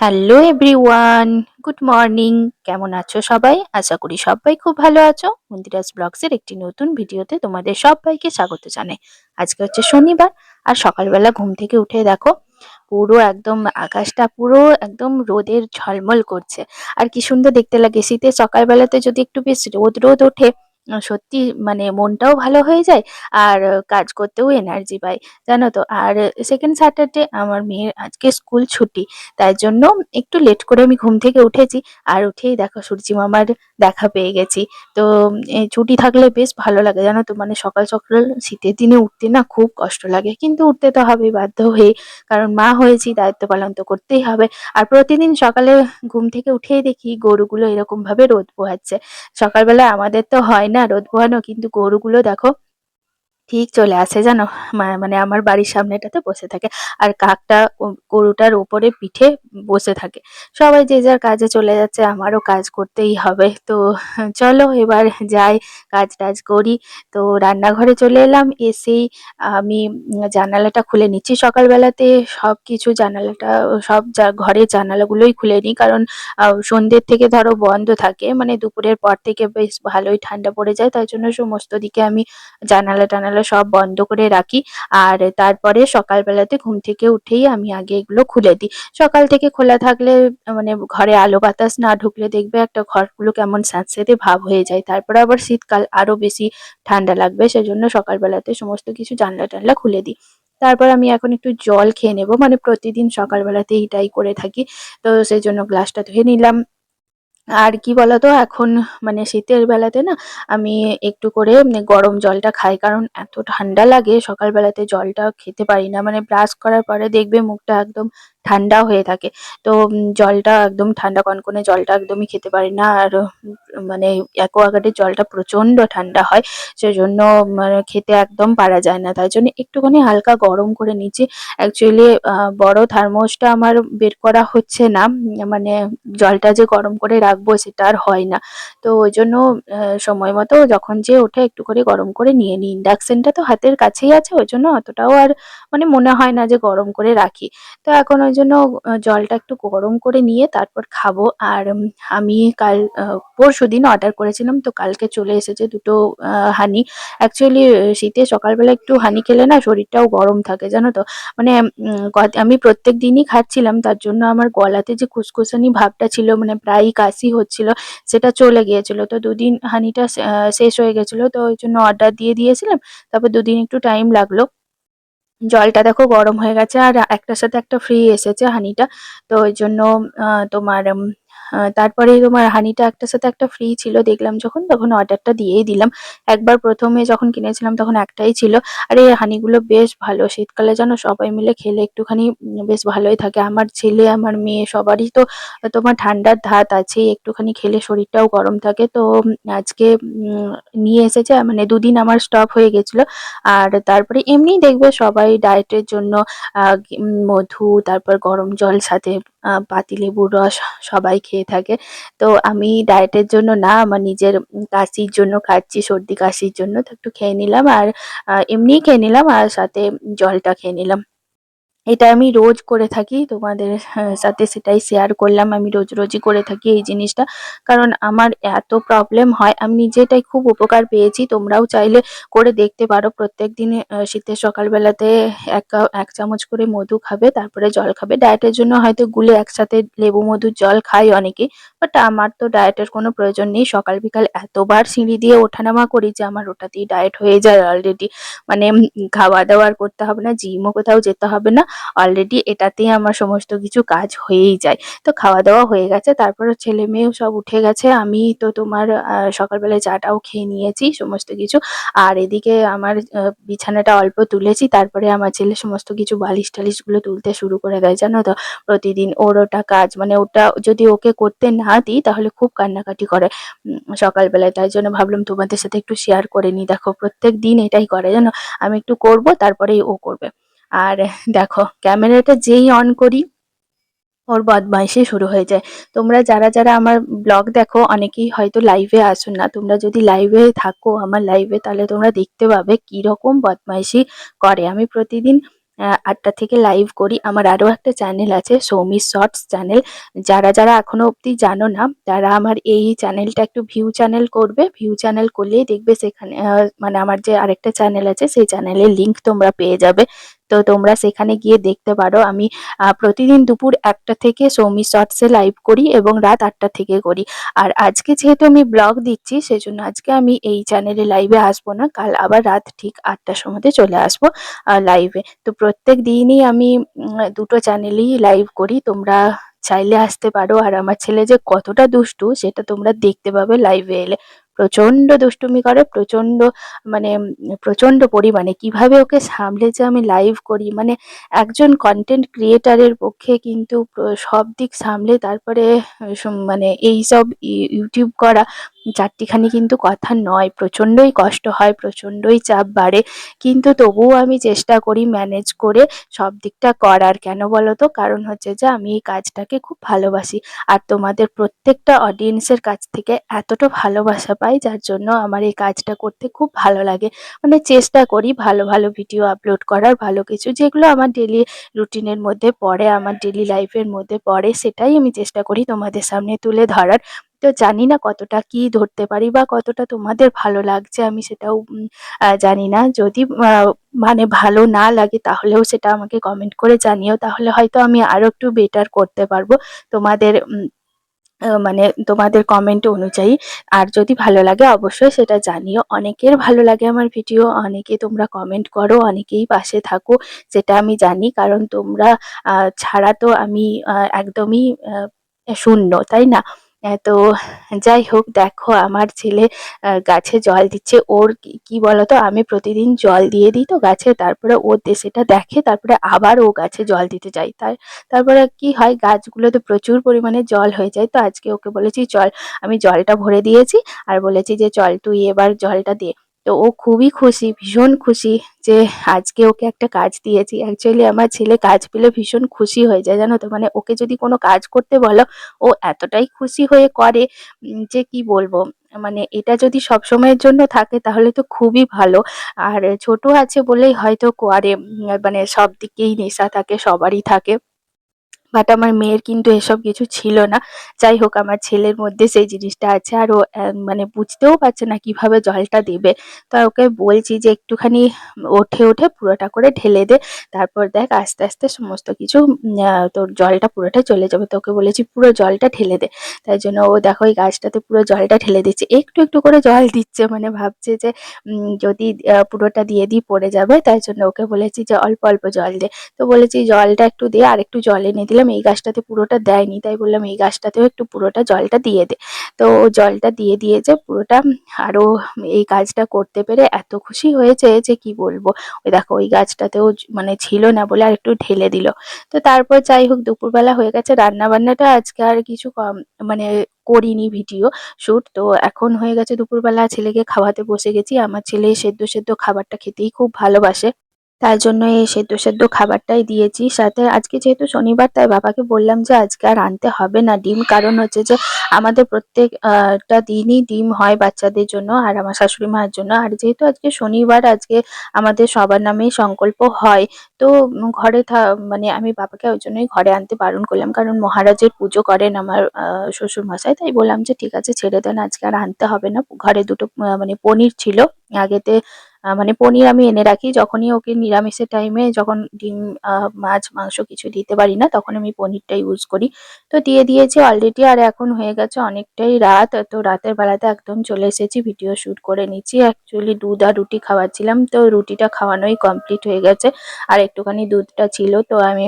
Hello everyone, good morning. কেমন আছো সবাই? আশা করি সবাই খুব ভালো আছো। মন্দিরাস ব্লগসের একটি নতুন ভিডিওতে তোমাদের সবাইকে স্বাগত জানাই। আজকে হচ্ছে শনিবার, আর সকালবেলা ঘুম থেকে উঠে দেখো পুরো একদম আকাশটা পুরো একদম রোদের ঝলমল করছে। আর কি সুন্দর দেখতে লাগে। শীতের সকালবেলাতে যদি একটু বেশ রোদ রোদ ওঠে, সত্যি মানে মনটাও ভালো হয়ে যায়, আর কাজ করতেও এনার্জি পাই, জানো তো। আর সেকেন্ড স্যাটারডে আমার মেয়ের আজকে স্কুল ছুটি, তাই জন্য একটু লেট করে আমি ঘুম থেকে উঠেছি। আর উঠেই দেখো সূর্যি মামার দেখা পেয়ে গেছি। তো এই ছুটি থাকলে বেশ ভালো লাগে, জানো তো। মানে সকাল সকাল শীতের দিনে উঠতে না খুব কষ্ট লাগে, কিন্তু উঠতে তো হবে বাধ্য হয়ে, কারণ মা হয়েছি, দায়িত্ব পালন তো করতেই হবে। আর প্রতিদিন সকালে ঘুম থেকে উঠেই দেখি গরুগুলো এরকম ভাবে রোদ পোহাচ্ছে। সকালবেলা আমাদের তো হয় না রোদ পোহানো, কিন্তু গরুগুলো দেখো ঠিক চলে আসে, জানো। মানে আমার বাড়ির সামনেটাতে বসে থাকে, আর কাকটা গরুটার উপরে পিঠে বসে থাকে। সবাই যে যার কাজে চলে যাচ্ছে, আমারও কাজ করতেই হবে। তো চলো এবার যাই, কাজ টাজ করি। তো রান্নাঘরে চলে এলাম, এসেই আমি জানালাটা খুলে নিচ্ছি। সকালবেলাতে সব কিছু জানালাটা, সব ঘরের জানালাগুলোই খুলে নিই, কারণ সন্ধ্যের থেকে ধরো বন্ধ থাকে, মানে দুপুরের পর থেকে বেশ ভালোই ঠান্ডা পড়ে যায়, তাই জন্য সমস্ত দিকে আমি জানালা টানালা সব বন্ধ করে রাখি। আর তারপরে সকালবেলাতে ঘুম থেকে উঠেই আমি আগে এগুলো খুলে দিই। সকাল থেকে খোলা থাকলে মানে ঘরে আলো বাতাস না ঢুকলে দেখবে একটা ঘরগুলো কেমন স্যাঁতসেঁতে ভাব হয়ে যায়। তারপরে আবার শীতকাল আরো বেশি ঠান্ডা লাগবে, সেজন্য সকালবেলাতে সমস্ত কিছু জানলা টানলা খুলে দিই। তারপর আমি এখন একটু জল খেয়ে নেবো, মানে প্রতিদিন সকালবেলাতে এটাই করে থাকি। তো সেই জন্য গ্লাসটা ধুয়ে নিলাম। আর কি বলতো, এখন মানে শীতের বেলাতে না আমি একটু করে গরম জলটা খাই, কারণ এত ঠান্ডা লাগে সকালবেলাতে জলটা খেতে পারি না। মানে ব্রাশ করার পরে দেখবে মুখটা একদম ঠান্ডা হয়ে থাকে। তো জলটা একদম ঠান্ডা কনকনে জলটা একদমই খেতে পারি না। আর মানে অ্যাকোয়াগার্ডের জলটা প্রচন্ড ঠান্ডা হয়, সেজন্য মানে খেতে একদম পারা যায় না। তাই জন্য একটুখানি হালকা গরম করে নিচ্ছি। অ্যাকচুয়ালি বড় থার্মোসটা আমার বের করা হচ্ছে না, মানে জলটা যে গরম করে রাখবো সেটা আর হয় না। তো ওই জন্য সময় মতো যখন যে ওঠে একটু করে গরম করে নিয়ে নিই। ইন্ডাকশনটা তো হাতের কাছেই আছে, ওই জন্য অতটাও আর মানে মনে হয় না যে গরম করে রাখি। তো এখন ওই জন্য জলটা একটু গরম করে নিয়ে তারপর খাবো। আর আমি কাল পরশুদিন অর্ডার করেছিলাম, তো কালকে চলে এসেছে দুটো হানি। অ্যাকচুয়ালি শীতে সকালবেলা একটু হানি খেলে না শরীরটাও গরম থাকে, জানো তো। মানে আমি প্রত্যেক দিনই খাচ্ছিলাম, তার জন্য আমার গলাতে যে খুসখুসানি ভাবটা ছিল, মানে প্রায়ই কাশি হচ্ছিল, সেটা চলে গিয়েছিল। তো দুদিন হানিটা শেষ হয়ে গেছিল, তো ওই জন্য অর্ডার দিয়ে দিয়েছিলাম। তারপর দুদিন একটু টাইম লাগলো। জলটা দেখো গরম হয়ে গেছে, আর একটার সাথে একটা ফ্রি এসেছে হানিটা। তো ওই জন্য তোমার তারপরে তোমার হানিটা একটার সাথে একটা ফ্রি ছিল দেখলাম যখন, তখন অর্ডারটা দিয়েই দিলাম। একবার প্রথমে যখন কিনেছিলাম তখন একটাই ছিল। আর এই হানিগুলো বেশ ভালো, শীতকালে যেন সবাই মিলে খেলে একটুখানি বেশ ভালোই থাকে। আমার ছেলে আমার মেয়ে সবারই তো তোমার ঠান্ডার ধাত আছেই, একটুখানি খেলে শরীরটাও গরম থাকে। তো আজকে নিয়ে এসেছে, মানে দুদিন আমার স্টক হয়ে গেছিল। আর তারপরে এমনি দেখবে সবাই ডায়েটের জন্য মধু, তারপর গরম জল, সাথে পাতিলেবুর রস সবাই খেয়ে থাকে। তো আমি ডায়েটের জন্য না, আমার নিজের কাশির জন্য খাচ্ছি, সর্দি কাশির জন্য। তো একটু খেয়ে নিলাম, আর এমনিই খেয়ে নিলাম, আর সাথে জলটা খেয়ে নিলাম। এটা আমি রোজ করে থাকি, তোমাদের সাথে সেটাই শেয়ার করলাম। আমি রোজ রোজই করে থাকি এই জিনিসটা, কারণ আমার এত প্রবলেম হয়। আমি নিজেটাই খুব উপকার পেয়েছি, তোমরাও চাইলে করে দেখতে পারো। প্রত্যেক দিন শীতের সকালবেলাতে এক চামচ করে মধু খাবে, তারপরে জল খাবে। ডায়েটের জন্য হয়তো গুলে একসাথে লেবু মধুর জল খায় অনেকেই, বাট আমার তো ডায়েটের কোনো প্রয়োজন নেই। সকাল বিকাল এতবার সিঁড়ি দিয়ে ওঠানামা করি যে আমার ওটাতেই ডায়েট হয়ে যায় অলরেডি। মানে খাওয়া দাওয়া আর করতে হবে না, জিমও কোথাও যেতে হবে না, অলরেডি এটাতেই আমার সমস্ত কিছু কাজ হয়েই যায়। তো খাওয়া দাওয়া হয়ে গেছে, তারপরে ছেলে মেয়েও সব উঠে গেছে। আমি তো তোমার সকালবেলায় চাটাও খেয়ে নিয়েছি সমস্ত কিছু। আর এদিকে আমার বিছানাটা অল্প তুলেছি, তারপরে আমার ছেলে সমস্ত কিছু বালিশ টালিশ গুলো তুলতে শুরু করে দেয়, জানো তো। প্রতিদিন ওর ওটা কাজ, মানে ওটা যদি ওকে করতে না দিই তাহলে খুব কান্নাকাটি করে সকালবেলায়। তাই জন্য ভাবলাম তোমাদের সাথে একটু শেয়ার করে নিই। দেখো প্রত্যেক দিন এটাই করে, জানো। আমি একটু করব, তারপরেই ও করবে। আর দেখো ক্যামেরাটা যেই অন করি ওর বদমাইশি শুরু হয়ে যায়। তোমরা যারা যারা আমার ব্লগ দেখো অনেকেই হয়তো লাইভে আসো না, তোমরা যদি লাইভে থাকো আমার লাইভে, তাহলে তোমরা দেখতে পাবে কি রকম বদমাইশি করে। আমি প্রতিদিন 8টা থেকে লাইভ করি। আমার আরও একটা চ্যানেল আছে, সৌমি শর্টস চ্যানেল। যারা এখনো অবধি জানো না, তারা আমার এই চ্যানেলটা একটু ভিউ চ্যানেল করবে। ভিউ চ্যানেল করলেই দেখবে সেখানে মানে আমার যে আরেকটা চ্যানেল আছে সেই চ্যানেলের লিংক তোমরা পেয়ে যাবে। তো তোমরা সেখানে গিয়ে দেখতে পারো। আমি প্রতিদিন দুপুর 1টা থেকে সৌমি শর্টসে লাইভ করি এবং রাত 8টা থেকে করি। আর আজকে যেহেতু আমি ব্লগ দিচ্ছি, সেজন্য আজকে আমি এই চ্যানেলে লাইভে আসবো না। কাল আবার রাত ঠিক 8টার সময়তে চলে আসবো লাইভে। তো প্রত্যেক দিনই আমি দুটো চ্যানেলেই লাইভ করি। তোমরা চাইলে আসতে পারো। আর আমার ছেলে যে কতটা দুষ্টু সেটা তোমরা দেখতে পাবে লাইভে এলে। প্রচন্ড দুষ্টুমি করে, মানে প্রচন্ড পরিমাণে। কিভাবে ওকে সামলে যে আমি লাইভ করি, মানে একজন কন্টেন্ট ক্রিয়েটারের পক্ষে কিন্তু সব দিক সামলে তারপরে মানে এইসব ইউটিউব করা চারটিখানি কিন্তু কথা নয়। প্রচন্ডই কষ্ট হয়, প্রচন্ডই চাপ বাড়ে, কিন্তু তবুও আমি চেষ্টা করি ম্যানেজ করে সব দিকটা করার। কেন বলো তো? কারণ হচ্ছে যে আমি এই কাজটাকে খুব ভালোবাসি। আর তোমাদের প্রত্যেকটা অডিয়েন্সের কাছ থেকে এতটা ভালোবাসা পাই, যার জন্য আমার এই কাজটা করতে খুব ভালো লাগে। মানে চেষ্টা করি ভালো ভালো ভিডিও আপলোড করার, ভালো কিছু যেগুলো আমার ডেলি রুটিনের মধ্যে পড়ে, আমার ডেলি লাইফের মধ্যে পড়ে, সেটাই আমি চেষ্টা করি তোমাদের সামনে তুলে ধরার। তো জানি না কতটা কি ধরতে পারি বা কতটা তোমাদের ভালো লাগছে, আমি সেটাও জানি না। যদি মানে ভালো না লাগে তাহলেও সেটা আমাকে কমেন্ট করে জানিও, তাহলে হয়তো আমি আরো একটু বেটার করতে পারবো তোমাদের মানে তোমাদের কমেন্ট অনুযায়ী। আর যদি ভালো লাগে অবশ্যই সেটা জানিও। অনেকের ভালো লাগে আমার ভিডিও, অনেকে তোমরা কমেন্ট করো, অনেকেই পাশে থাকো, সেটা আমি জানি। কারণ তোমরা ছাড়া তো আমি একদমই শূন্য, তাই না? তো যাই হোক, দেখো আমার ছেলে গাছে জল দিচ্ছে। ওর কি কি বলতো, আমি প্রতিদিন জল দিয়ে দিই তো গাছে, তারপরে ও সেটা দেখে, তারপরে আবার ও গাছে জল দিতে যায়। তারপরে কি হয়, গাছগুলোতে প্রচুর পরিমাণে জল হয়ে যায়। তো আজকে ওকে বলেছি চল, আমি জলটা ভরে দিয়েছি আর বলেছি যে চল তুই এবার জলটা দে। তো ও খুবই খুশি, ভীষণ খুশি যে আজকে ওকে একটা কাজ দিয়েছি। অ্যাকচুয়ালি আমার ছেলে কাজ পেলে ভীষণ খুশি হয়ে যায়, জানো তো? মানে ওকে যদি কোনো কাজ করতে বলো, ও এতটাই খুশি হয়ে করে যে কি বলবো। মানে এটা যদি সবসময়ের জন্য থাকে তাহলে তো খুবই ভালো। আর ছোট আছে বলেই হয়তো করে, মানে সব দিকেই নেশা থাকে, সবারই থাকে। বাট আমার মেয়ের কিন্তু এসব কিছু ছিল না। যাই হোক, আমার ছেলের মধ্যে সেই জিনিসটা আছে। আর ও মানে বুঝতেও পারছে না কিভাবে জলটা দেবে। তো ওকে বলছি যে একটুখানি ওঠে ওঠে পুরোটা করে ঢেলে দে, তারপর দেখ আস্তে আস্তে সমস্ত কিছু তোর জলটা পুরোটাই চলে যাবে। তো ওকে বলেছি পুরো জলটা ঢেলে দে। তাই জন্য ও দেখো এই গাছটাতে পুরো জলটা ঢেলে দিচ্ছে, একটু একটু করে জল দিচ্ছে। মানে ভাবছে যে যদি পুরোটা দিয়ে দিই পড়ে যাবে, তাই জন্য ওকে বলেছি যে অল্প অল্প জল দে। তো বলেছি জলটা একটু দে, আর একটু জল এনে দিলাম। এই গাছটাতে পুরোটা দেয়নি, তাই বললাম এই গাছটাতেও একটু পুরোটা জলটা দিয়ে দে। তো ও জলটা দিয়ে দিয়েছে পুরোটা। আরো এই কাজটা করতে পেরে এত খুশি হয়েছে যে কি বলবো। ওই দেখো ওই গাছটাতেও মানে ছিল না বলে আর একটু ঢেলে দিল। তো তারপর যাই হোক, দুপুরবেলা হয়ে গেছে। রান্না বান্নাটা আজকে আর কিছু কম মানে করিনি ভিডিও শুট। তো এখন হয়ে গেছে দুপুরবেলা, ছেলেকে খাওয়াতে বসে গেছি। আমার ছেলে সেদ্ধ সেদ্ধ খাবারটা খেতেই খুব ভালোবাসে, তার জন্য এই সেদ্ধ সেদ্ধ খাবারটাই দিয়েছি। সাথে আজকে যেহেতু শনিবার, তাই বাবাকে বললাম যে আজকে আর আনতে হবে না ডিম। কারণ হচ্ছে যে আমাদের প্রত্যেকটা দিনই ডিম হয় বাচ্চাদের জন্য আর আমার শাশুড়ি মায়ের জন্য। আর যেহেতু আজকে শনিবার, আজকে আমাদের সবার নামেই সংকল্প হয়। তো ঘরে মানে আমি বাবাকে ওই জন্যই ঘরে আনতে বারণ করলাম, কারণ মহারাজের পুজো করেন আমার শ্বশুর মশাই। তাই বললাম যে ঠিক আছে ছেড়ে দেন, আজকে আর আনতে হবে না। ঘরে দুটো মানে পনির ছিল আগেতে, মানে পনির আমি এনে রাখি। যখনই ওকে নিরামিষের টাইমে, যখন ডিম মাছ মাংস কিছু দিতে পারি না, তখন আমি পনিরটা ইউজ করি। তো দিয়ে দিয়েছি অলরেডি। আর এখন হয়ে গেছে অনেকটাই রাত। তো রাতের বেলাতে একদম চলে এসেছি, ভিডিও শুট করে নিচ্ছি। অ্যাকচুয়ালি দুধ আর রুটি খাওয়াচ্ছিলাম, তো রুটিটা খাওয়ানোই কমপ্লিট হয়ে গেছে। আর একটুখানি দুধটা ছিল, তো আমি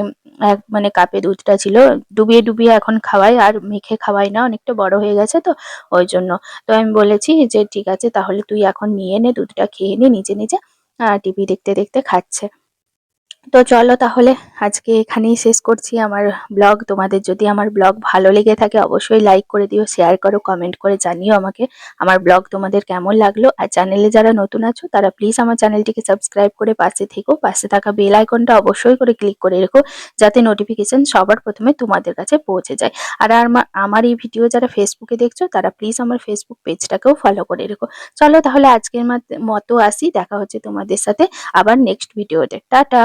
মানে কাপে দুধটা ছিল, ডুবিয়ে ডুবিয়ে এখন খাওয়াই, আর মেখে খাওয়াই না, অনেকটা বড় হয়ে গেছে তো ওই জন্য। তো আমি বলেছি যে ঠিক আছে তাহলে তুই এখন নিয়ে নে, দুধটা খেয়ে নে নিজে নিজে। টিভি দেখতে দেখতে খাচ্ছে। তো চলো তাহলে আজকে এখানেই শেষ করছি আমার ব্লগ। তোমাদের যদি আমার ব্লগ ভালো লেগে থাকে অবশ্যই লাইক করে দিও, শেয়ার করো, কমেন্ট করে জানিও আমাকে আমার ব্লগ তোমাদের কেমন লাগলো। আর চ্যানেলে যারা নতুন আছো তারা প্লিজ আমার চ্যানেলটিকে সাবস্ক্রাইব করে পাশে থেকো। পাশে থাকা বেল আইকনটা অবশ্যই করে ক্লিক করে রেখো, যাতে নোটিফিকেশন সবার প্রথমে তোমাদের কাছে পৌঁছে যায়। আর আমার এই ভিডিও যারা ফেসবুকে দেখছো তারা প্লিজ আমার ফেসবুক পেজটাকেও ফলো করে রেখো। চলো তাহলে আজকের মতো আসি, দেখা হচ্ছে তোমাদের সাথে আবার নেক্সট ভিডিওতে। টাটা।